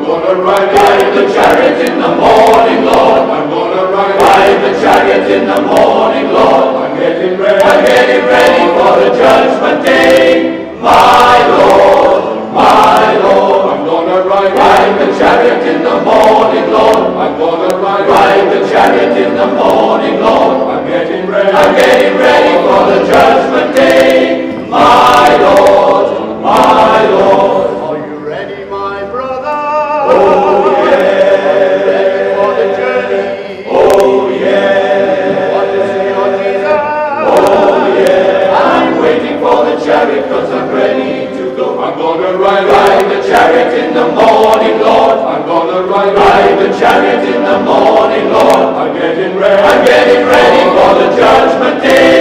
gonna ride the chariot in the morning, Lord. I'm gonna ride the chariot in the morning, Lord. I'm getting ready for the judgment day. My Lord, my Lord. I'm gonna ride the chariot in the morning, Lord. I'm gonna ride the chariot in the morning, Lord. I'm getting ready for the judgment day. My Lord, my Lord. Are you ready, my brother? Oh yeah. Ready for the journey? Oh yeah. Want to see your Jesus? Oh yeah. I'm waiting for the chariot 'cause I'm ready to go. I'm gonna ride the chariot in the morning, Lord. I'm gonna ride the chariot in the morning, Lord. I'm getting ready for the judgment day.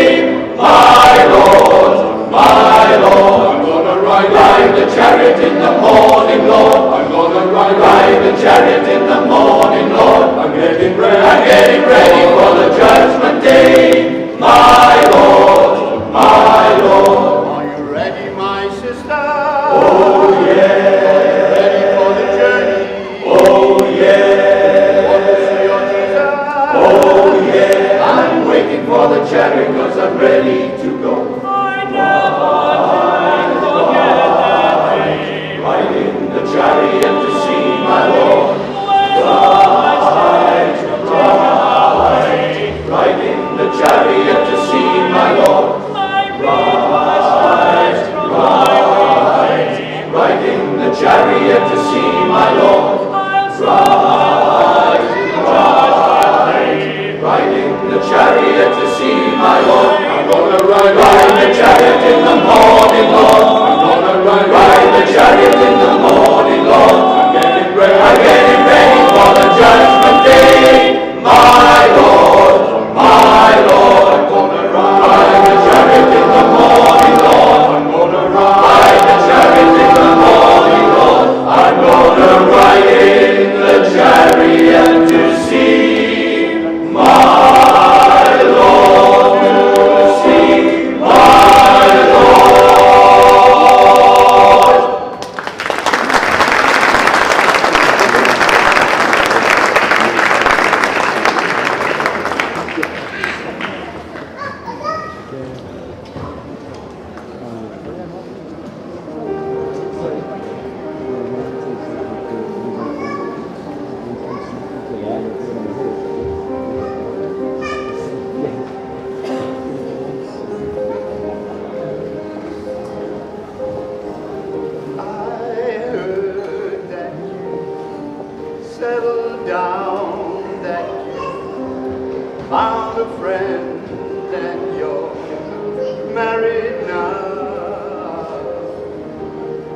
My Lord, my Lord. I'm gonna ride the chariot in the morning, Lord. I'm gonna ride the chariot in the morning, Lord. I'm getting ready for the judgment day. My Lord, my Lord. Are you ready, my sister? Oh yeah. Ready for the journey? Oh yeah. Want to see your Jesus? Oh yeah. I'm waiting for the chariot 'cause I'm ready to go. Riding the chariot to see my Lord. Riding the chariot to see my Lord. Riding the chariot to see my Lord. Riding the chariot to see my Lord. I'm gonna ride the chariot in the morning, Lord. I'm gonna ride the chariot in the morning, Lord. I'm getting ready for the judgment day. My Lord, my Lord. I'm gonna ride the chariot in the morning, Lord. I'm gonna ride the chariot in the morning, Lord. I'm gonna ride in the chariot to see my Lord, to see my Lord. I heard that you settled down, that you found a friend, and you're married now.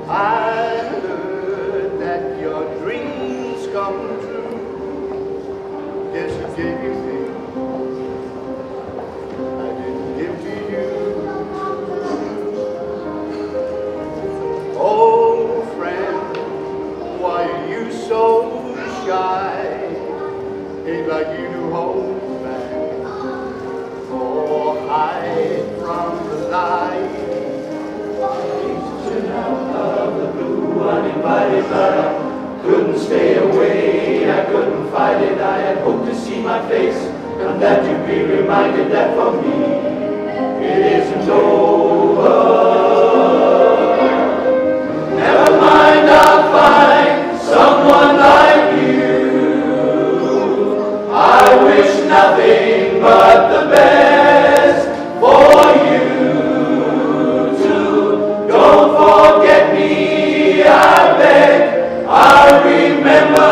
I heard that your dreams come true. Guess who gave you things I didn't give to you? Oh, friend, why are you so shy? Ain't like you to hold back or hide from the light. Uninvited, but I couldn't stay away. I couldn't fight it. I had hoped to see my face, and that you'd be reminded that for me it isn't over. Never mind, I'll find someone like you. I wish nothing but the best for you too. Don't forget me, I beg. I remember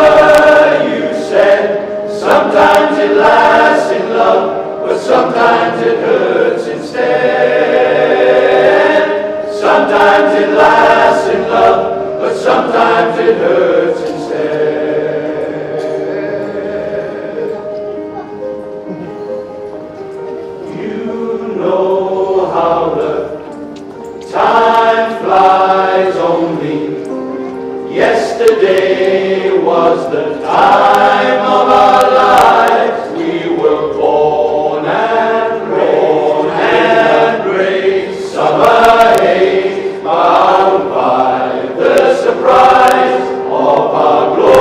you said sometimes it lasts in love, but sometimes it hurts instead. Sometimes it lasts in love, but sometimes it hurts instead. You know how the time flies only. Yesterday was the time of our lives. We were born and raised, summer haze, bound by the surprise of our glory.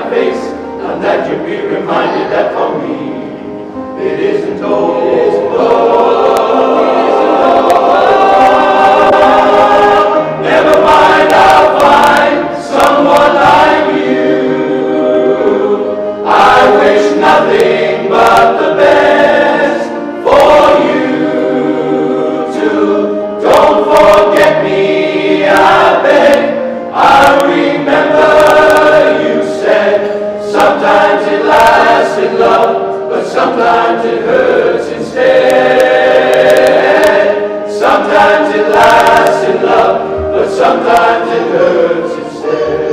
my face, and that you'd be reminded that for me it isn't over. Never mind, I'll find someone like you. I wish nothing but the best for you too. Don't forget me, I beg. I remember you said sometimes it lasts in love, but sometimes it hurts instead. Sometimes it lasts in love, but sometimes it hurts instead.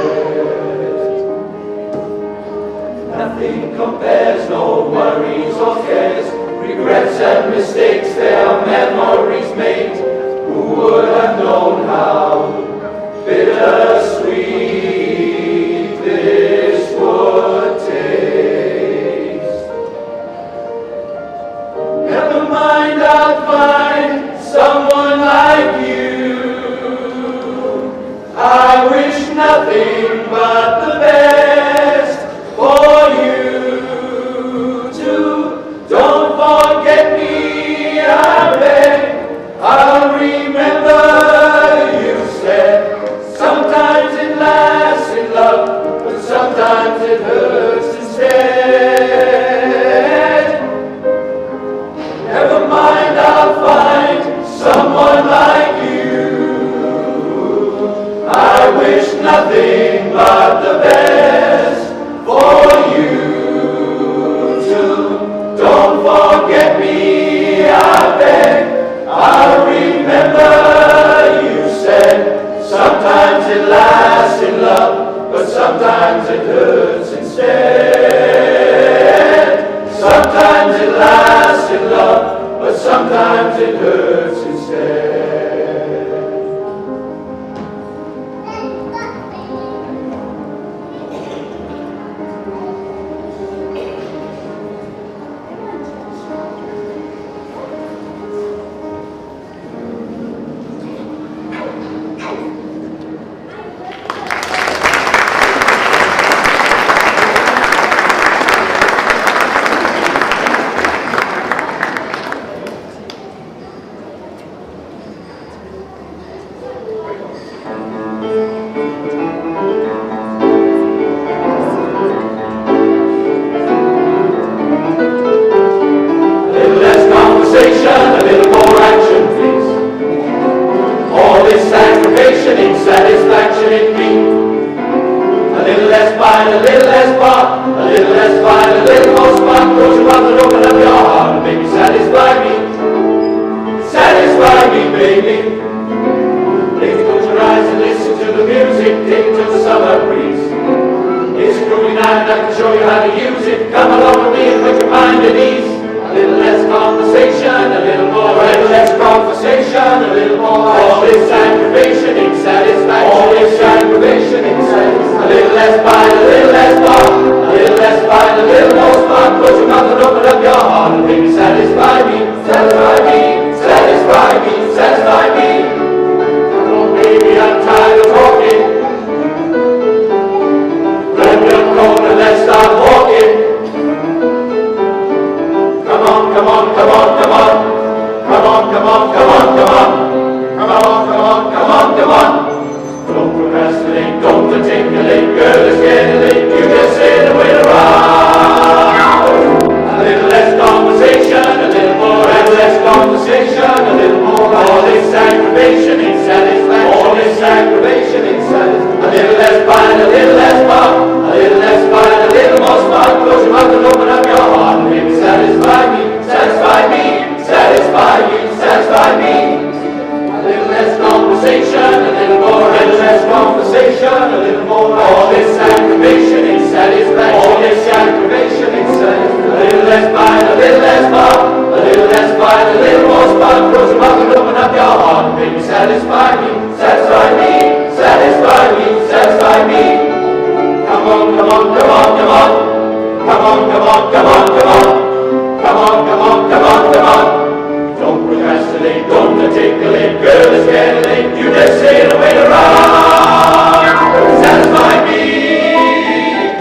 Nothing compares, no worries or cares, regrets and mistakes, they are memories made. Who would have known how bittersweet this would taste? Never mind, I'll find someone like you. I wish nothing but the best for you too. Don't forget me, I beg. I'll remember you said sometimes it lasts in love, but sometimes it hurts instead. Never mind, I'll find someone like you. I wish nothing but the best for you too. Don't forget me, I beg. I remember you said sometimes it lasts in love, but sometimes it hurts instead. Sometimes it lasts in love, but sometimes it hurts instead.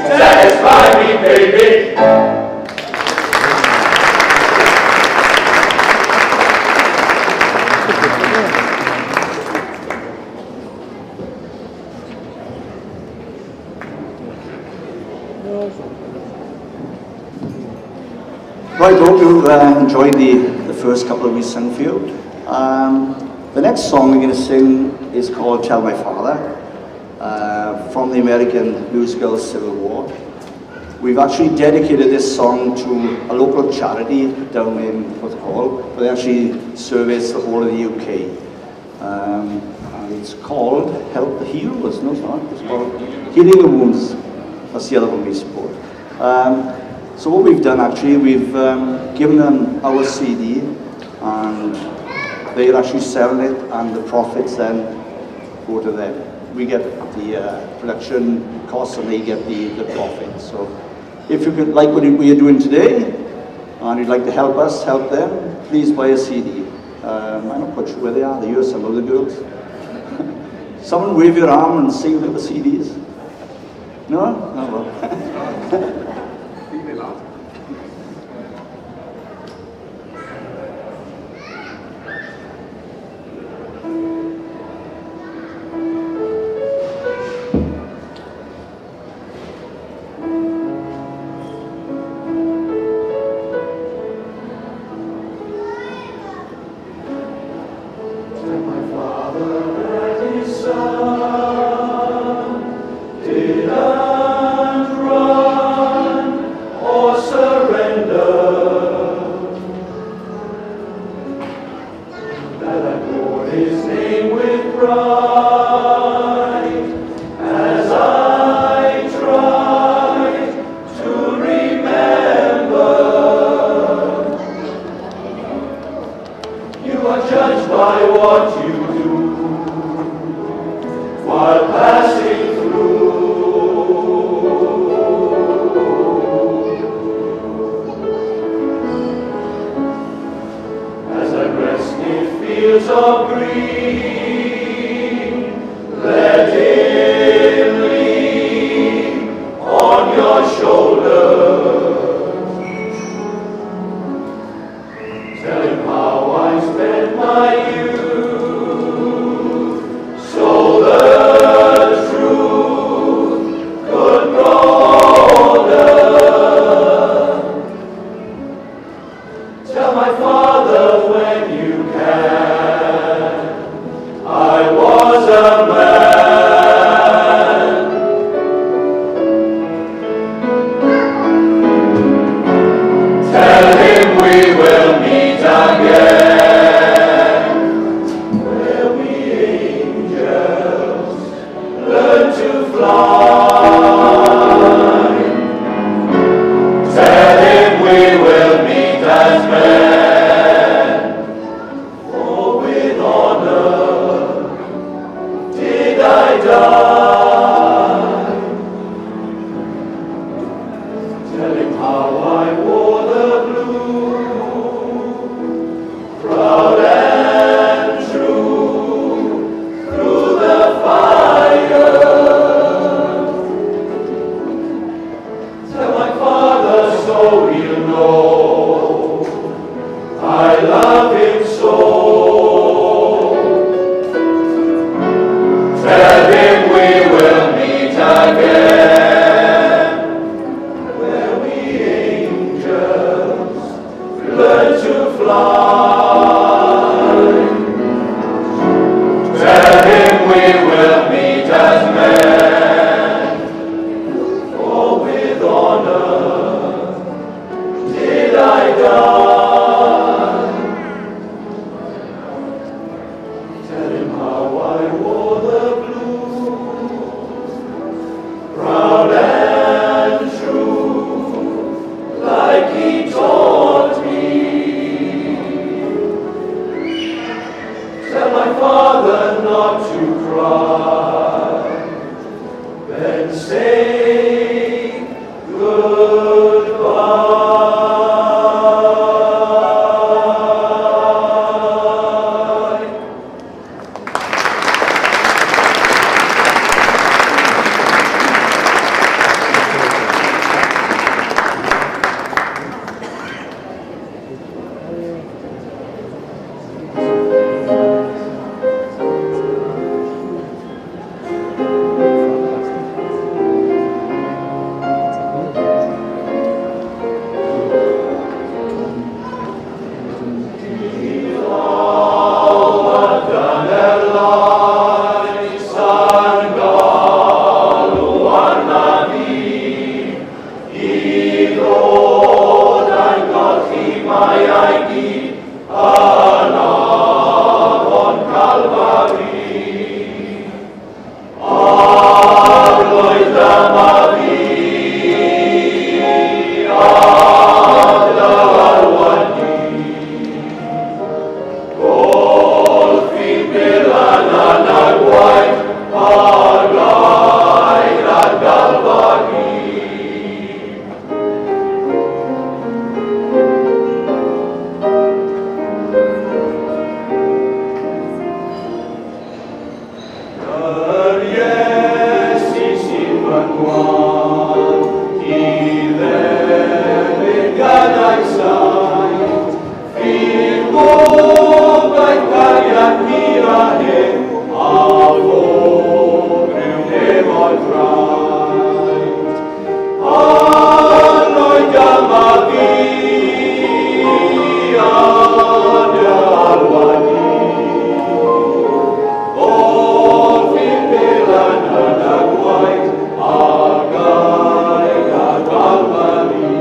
Satisfy Right, hope you enjoyed the first couple of weeks sung for you. The next song we're going to sing is called Tell My Father, from the American musical Civil War. We've actually dedicated this song to a local charity down in Port Hall, but they actually service the whole of the UK. And it's called Help the Heroes. No, it's not. It's called Healing the Wounds. That's the other one we support. So what we've done actually, we've given them our CD, and they're actually selling it, and the profits then go to them. We get the production costs, and they get the profit. So if you could like what we're doing today, and you'd like to help us, help them, please buy a CD. I'm not quite sure where they are. They are some of the girls. Someone wave your arm and say you have the CDs. No? Oh well. Did ddod a'n golchi mae ei gyd yn afon Calfari. Arglwydd dyma fi, a dywalwadu. Golchi'n bilan yn y gwaith, a'r gair a'r Calfari. Yr Iesu sy'n fy ngwan, i ddefnydd gadael saith, ffydd gobaith cariad mir a hyn, a fodd rhyw efo'r fraint. Anoedd dyma fi, a dy alwadu. Golchi'n bilan yn y gwaith, a'r gair a'r Calfari.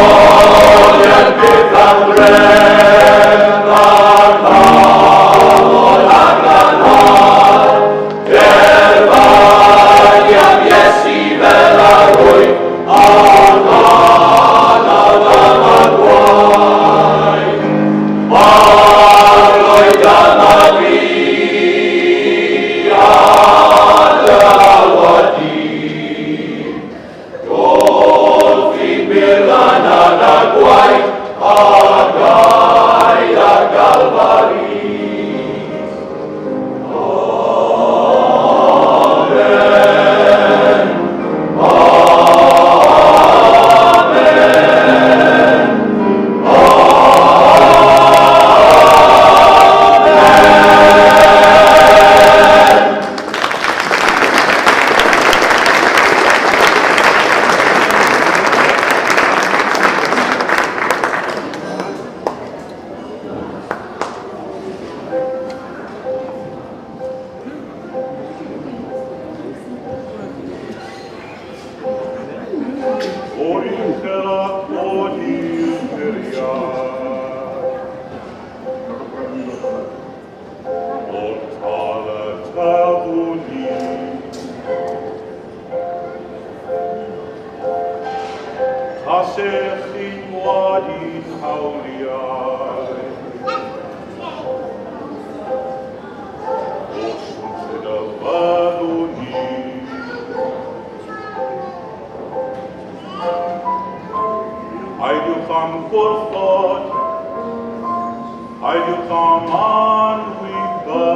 Gogoliad byth am bref, a'r tafod ag anhad, derfau am Iesu fel arwydd, a'r ganol yma'r gwaith. Arglwydd dyma fi, a dy alwadu. Golchi'n bilan yn y gwaith, a'r gair a'r Calfari. Asech in wadin hawliau, osyn sydd y fyddwn ni. Aidiwch am gwrthod, aidiwch am anwybedd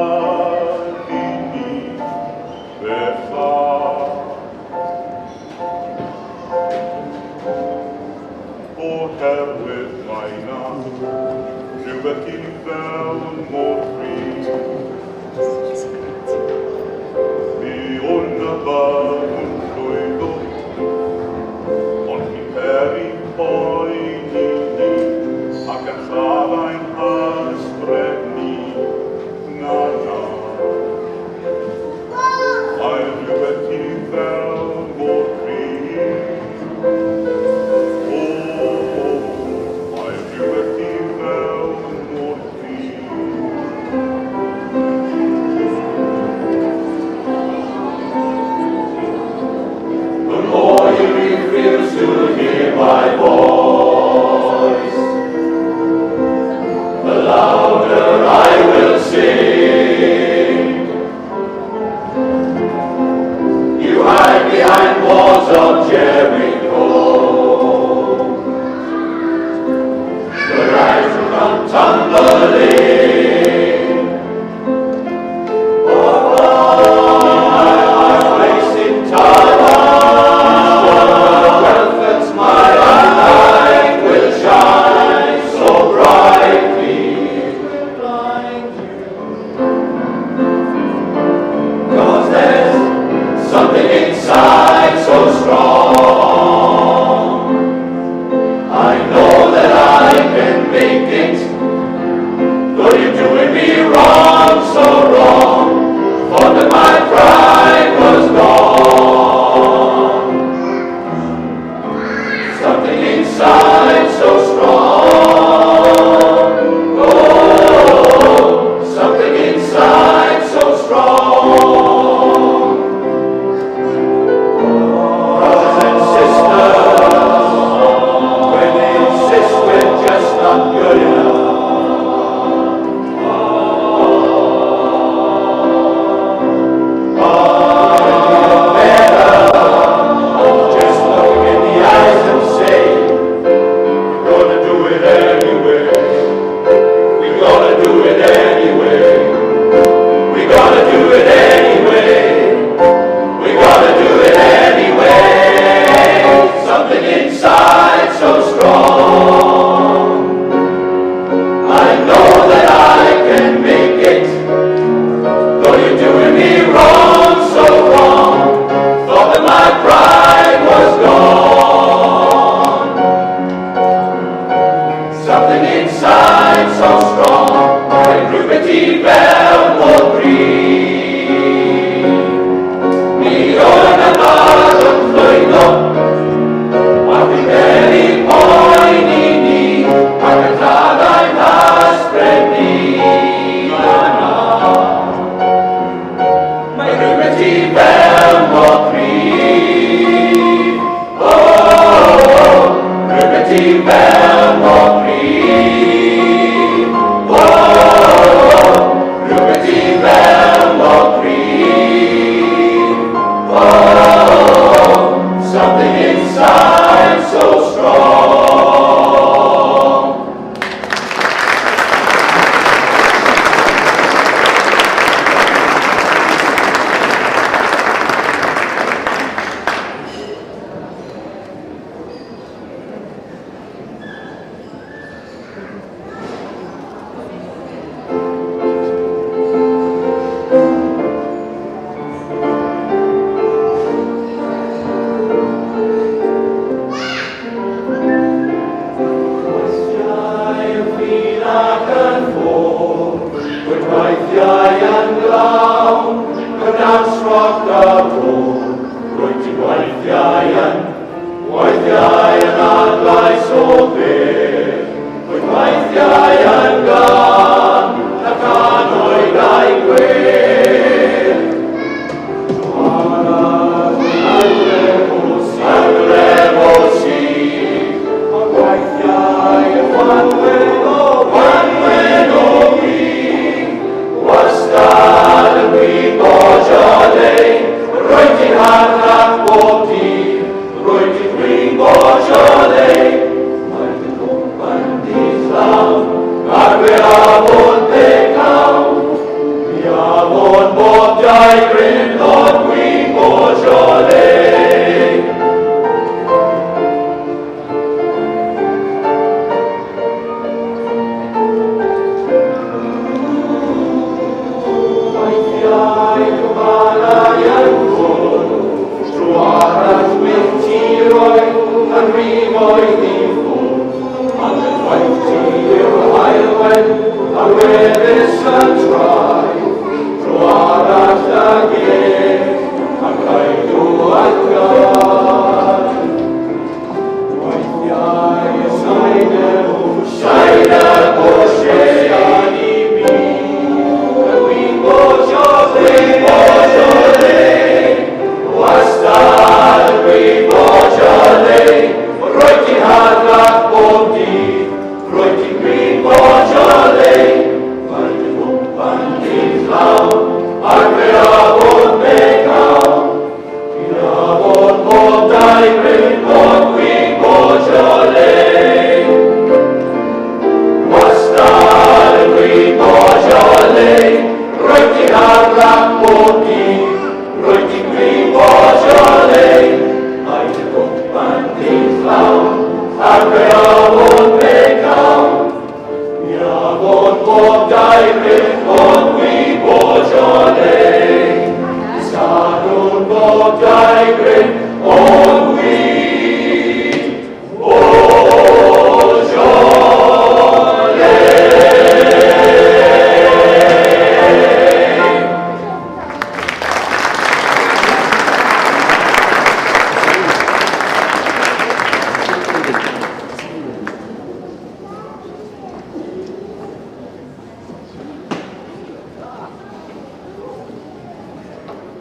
i ni bellach. Oherwydd mae na rhywbeth i fewn mor ffrin. Mi hwnna fan yn llwyddo, ond mi peri boen i ni, ac yn lladdau'n ysbrydni na na. Mae rhywbeth i fewn mor ffrin. Mae rhywbeth i fewn mor ffrin. weithiau yn adlais o byr, wy'n weithiau yn gan, ac anoedd a'i gwir. Anglef o si, ond weithiau yn wanwen o fi, wastad yn gwybod o lein, roedd ti'n harach bob dydd, roedd ti'n gwybod o lein. Mae'n yn gwmpan dydd llawn, ac fe afon ddecawn. Mi afon bob dau gryn o'r gwybod o lein. Weithiau gyfalau yn ffwrdd, tro arall wyth tiroedd yn rifoedd i ffwrdd, ond yn waith ti yw'r haelwen, a weddus yn trai, tro arall ag ac aidw at gau. Weithiau y sain y bwys gan i mi, yn wybod o lein, wastad yn wybod o lein, roedd ti'n harach bob dydd, roedd ti'n gwybod o lein. Mae'n yn gwmpan dydd llawn, ac fe afon ddecawn. Mi afon bob dau gryn o'r gwybod o lein. Wastad yn gwybod o lein, roedd ti'n harach bob dydd, roedd ti'n gwybod o lein. Mae'n yn gwmpan dydd llawn, ac fe afon ddecawn. Mi afon bob dau gryn o'r gwybod o lein. Sadwrn bob dau gryn o'r gwybod o lein.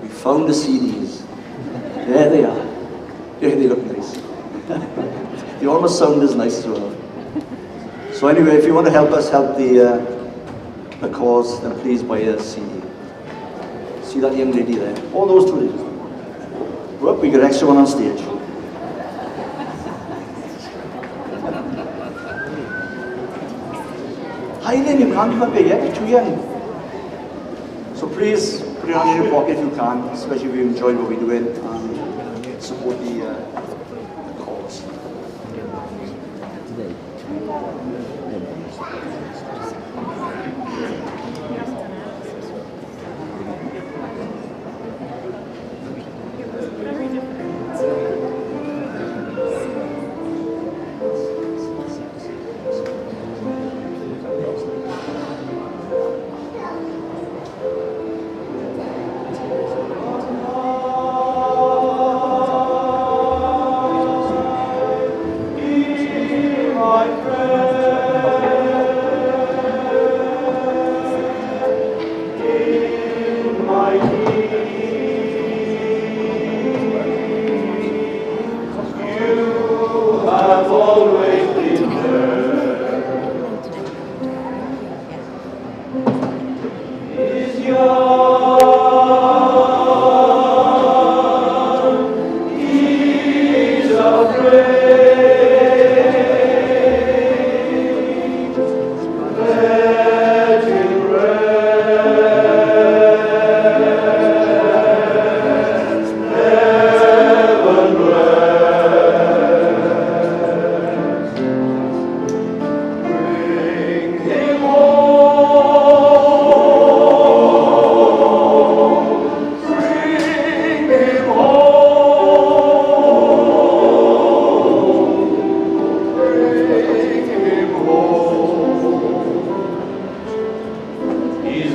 We found the CDs. There they are. Yeah, they look nice. They almost sound as nice as well. So anyway, if you want to help us help the cause, then please buy a CD. See that young lady there? All those two ladies. Look, we got an extra one on stage. Hi then, you can't come up here yet, you're too young. So please, put it on in your pocket if you can, especially if you enjoy what we're doing and support the cause.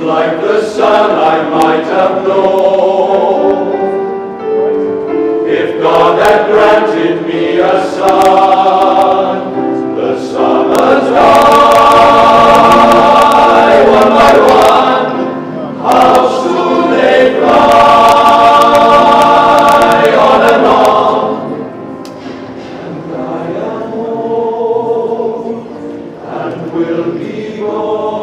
like the sun I might have known. If God that granted me a son. The summers die one by one. How soon they fly on and on. And I am old and will be gone.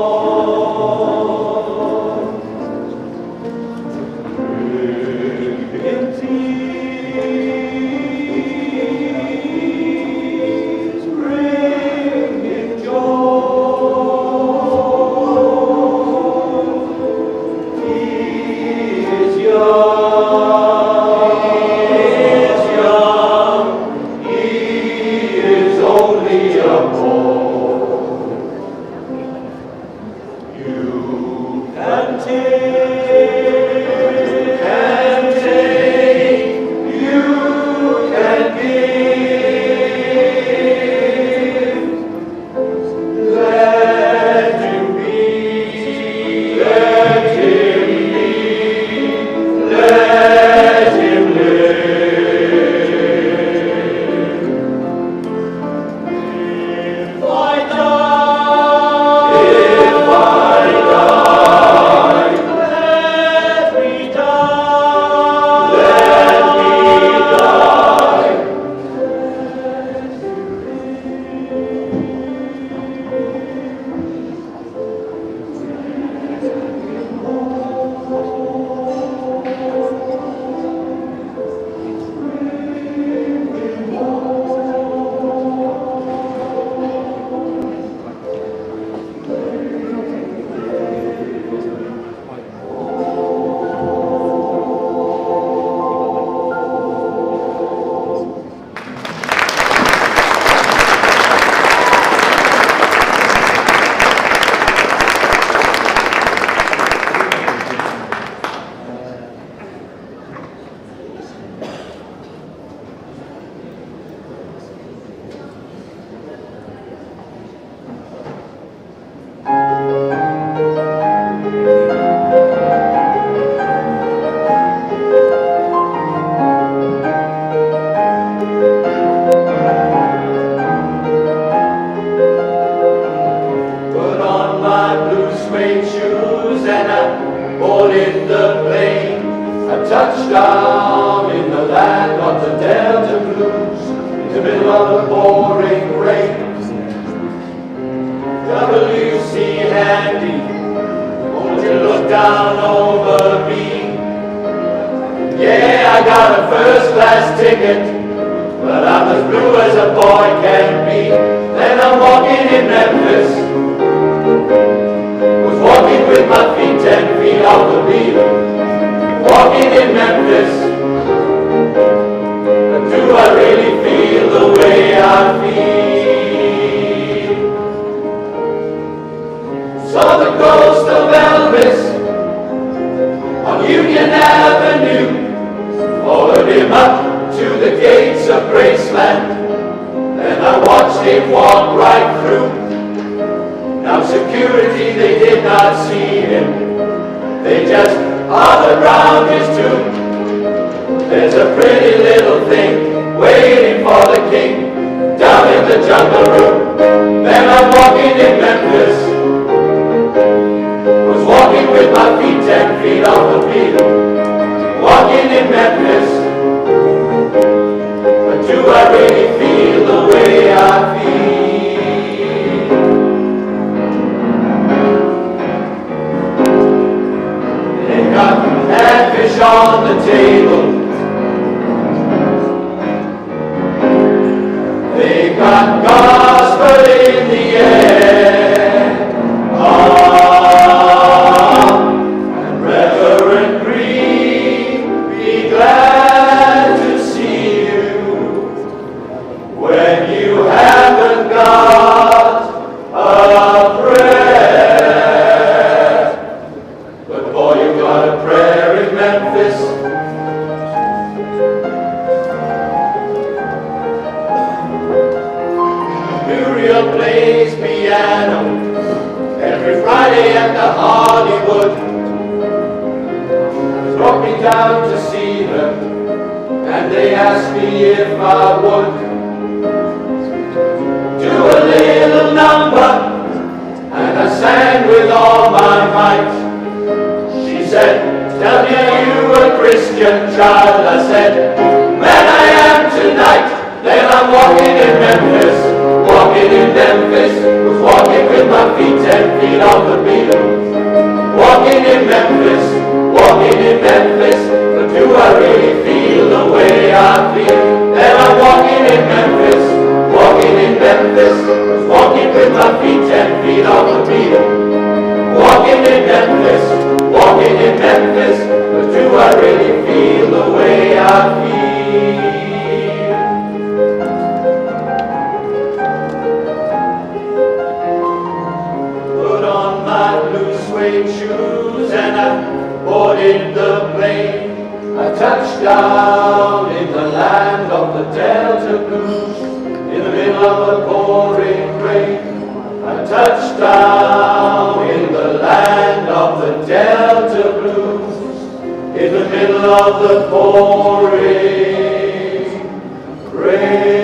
Bring tears, bring joy. He is young, he is only a boy. You can take, you can give. Let him be, let him be, let him live. If I die, let me die, let me die. Put on my blue suede shoes and I board in the plane. I touched down in the land of the Delta Blues, in the middle of the pouring rain. W.C. Handy, won't you look down over me? Yeah, I got a first class ticket, but I'm as blue as a boy can be. Then I'm walking in Memphis, was walking with my feet 10 feet off the beat. Walking in Memphis, but do I really feel the way I feel? Saw the ghost of Elvis on Union Avenue, followed him up to the gates of Graceland, and I watched him walk right through. Now security, they did not see him, they just hovered around his tomb. There's a pretty little thing waiting for the king down in the jungle room. Then I'm walking in Memphis, was walking with my feet 10 feet off the beat. Walking in Memphis, but do I really feel the way I feel? They got catfish on the table, they got gospel in the air. And Reverend Green, be glad to see you when you haven't got a prayer. But boy, you got a prayer in Memphis. Muriel plays piano every Friday at the Hollywood. Brought me down to see her, and they asked me if I would do a little number, and I sang with all my might. She said, tell me, are you a Christian child? I said, man, I am tonight. Then I'm walking in Memphis, was walking with my feet 10 feet off the beat. Walking in Memphis, but do I really feel the way I feel? Then I'm walking in Memphis, was walking with my feet 10 feet off the beat. Walking in Memphis, but do I really feel the way I feel? Put on my blue suede shoes and I boarded the plane. I touched down in the land of the Delta Blues, in the middle of the pouring rain. I touched down in the land of the Delta Blues, in the middle of the pouring rain.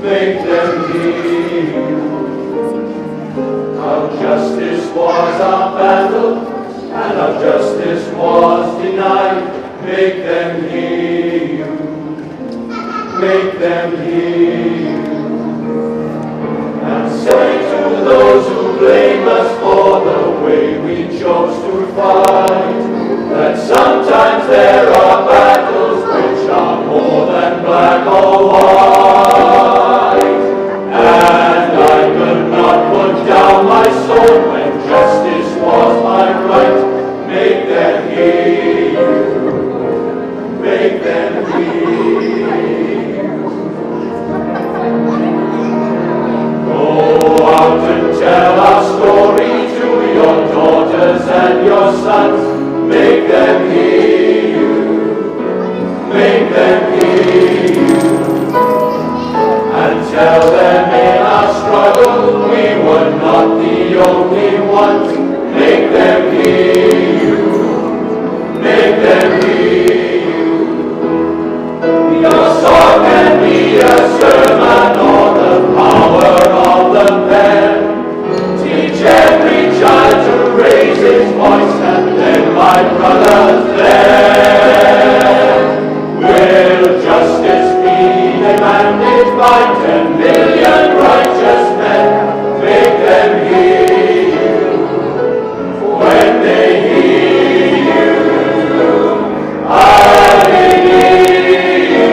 make them hear you. How justice was our battle, and our justice was denied. Make them hear you. Make them hear you. And say to those who blame us for the way we chose to fight, that sometimes there are battles which are more than black or white. And I could not put down my sword when justice was my right. Make them hear you. Make them hear you. Go out and tell our story to your daughters and your sons. Make them hear you. Make them hear you. And tell them in our struggle we were not the only ones. Make them hear you. Make them hear you. Your song can be a sermon or the power of the pen. Teach every child to raise his voice, and then, my brothers, then will justice be demanded by 10 million righteous men. Make them hear you. When they hear you, I hear you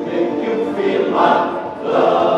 make you feel my love.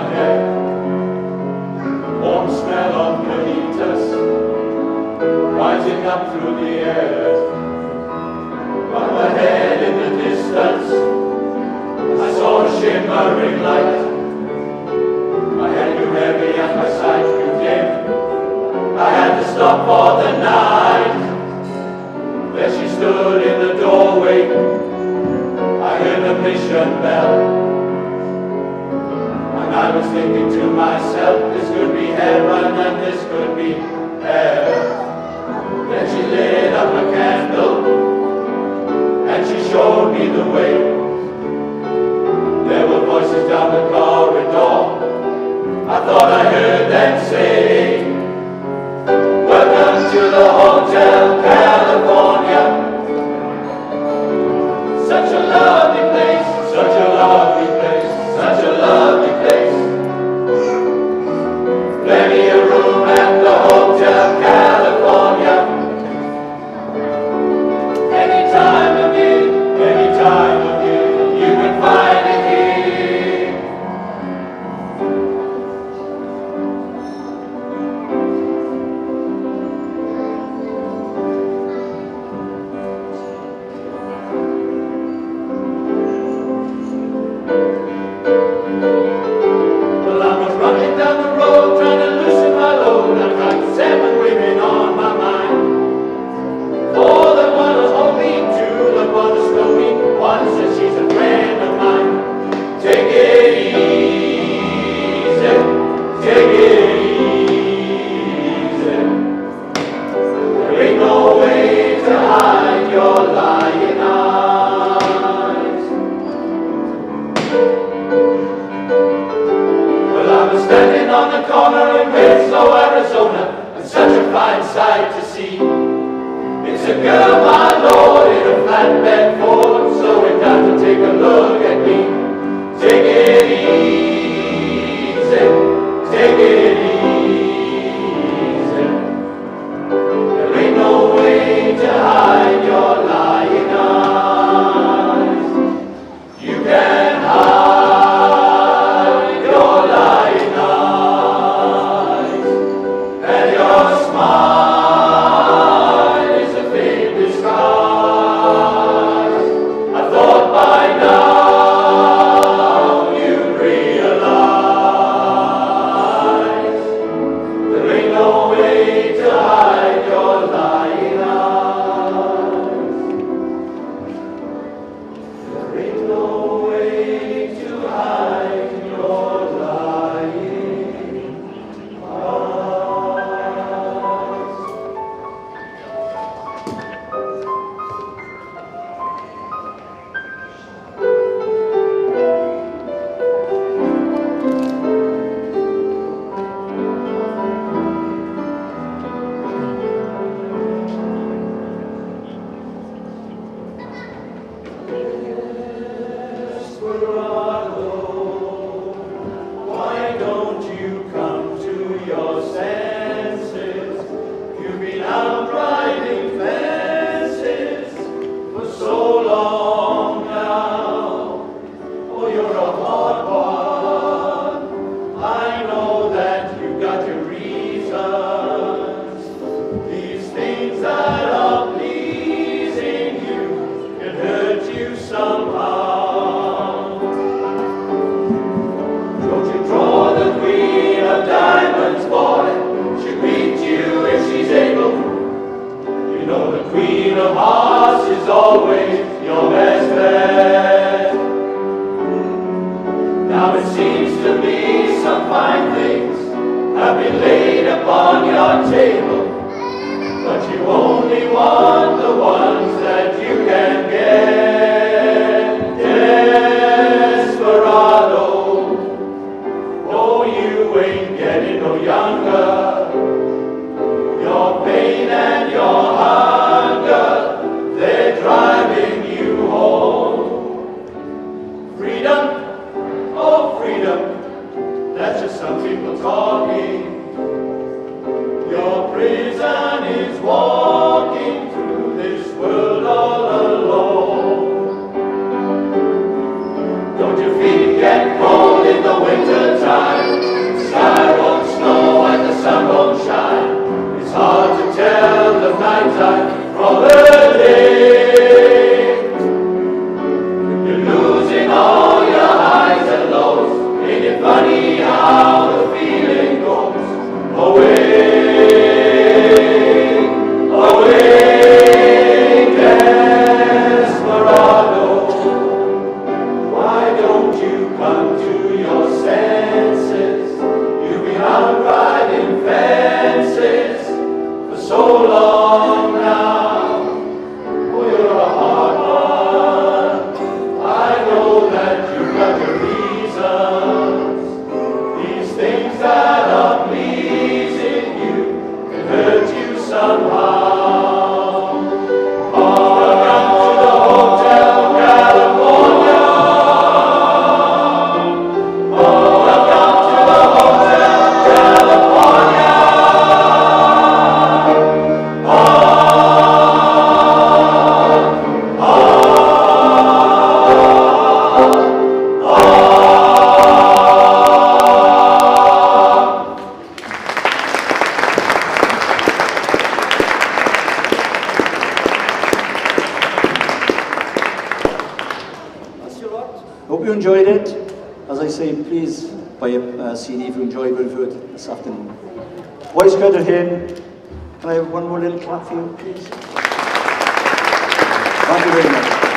my head. Warm smell of mojitos rising up through the air. Up ahead in the distance, I saw a shimmering light. My head grew heavy and my sight grew dim. I had to stop for the night. There she stood in the doorway. I heard the mission bell. And I was thinking to myself, this could be heaven and this could be hell. Then she lit up a candle and she showed me the way. There were voices down the corridor. I thought I heard them say, welcome to the Hotel California. Such a lovely place, such a lovely place, such a lovely place. Plenty of room at the Hotel California. Any time of year, you can find it here. Well, I was running down the road trying to loosen my load. I've got 7 women on my mind. 4 that wanna hold me, 2 that wanna slow me. 1 says she's a friend of mine. Take it easy, take it easy. There ain't no way to hide your lying eyes. Well, I was standing on the corner in Winslow, Arizona, and such a fine sight to see. It's a girl, my lord, in a flatbed Ford, slowing down to take a look at me. Take it easy, take it easy. There ain't no way to hide your lying eyes. You can hide your lying eyes, and your smile is a fake disguise. I thought by now you'd realize there ain't no way to hide your lying eyes. There ain't no way to hide your lying eyes. Desperado, why don't you come to your senses? You've been out riding fences for so long now. Oh, you're a hard one. I know that you've got your reasons. These things that are pleasing you can hurt you somehow. Don't you draw the queen of diamonds, boy. She'll beat you if she's able. You know the queen of hearts is always your best bet. Now it seems to me some fine things have been laid upon your table, but you only want the ones that you can get. Desperado, oh, you ain't getting no younger. Your pain and your hunger, they're driving you home. Freedom, oh freedom, that's just some people talking. Your prison is walking through this world all alone. Don't your feet get cold in the winter time? come to your senses. You've been out riding fences for so long now. Oh, you're a hard one. I know that you've got your reasons. These things that are pleasing you can hurt you somehow. Hope you enjoyed it. As I say, please buy a CD if you enjoyed Wilford this afternoon. Voice credit him. Can I have one more little clap for you, please? Thank you very much.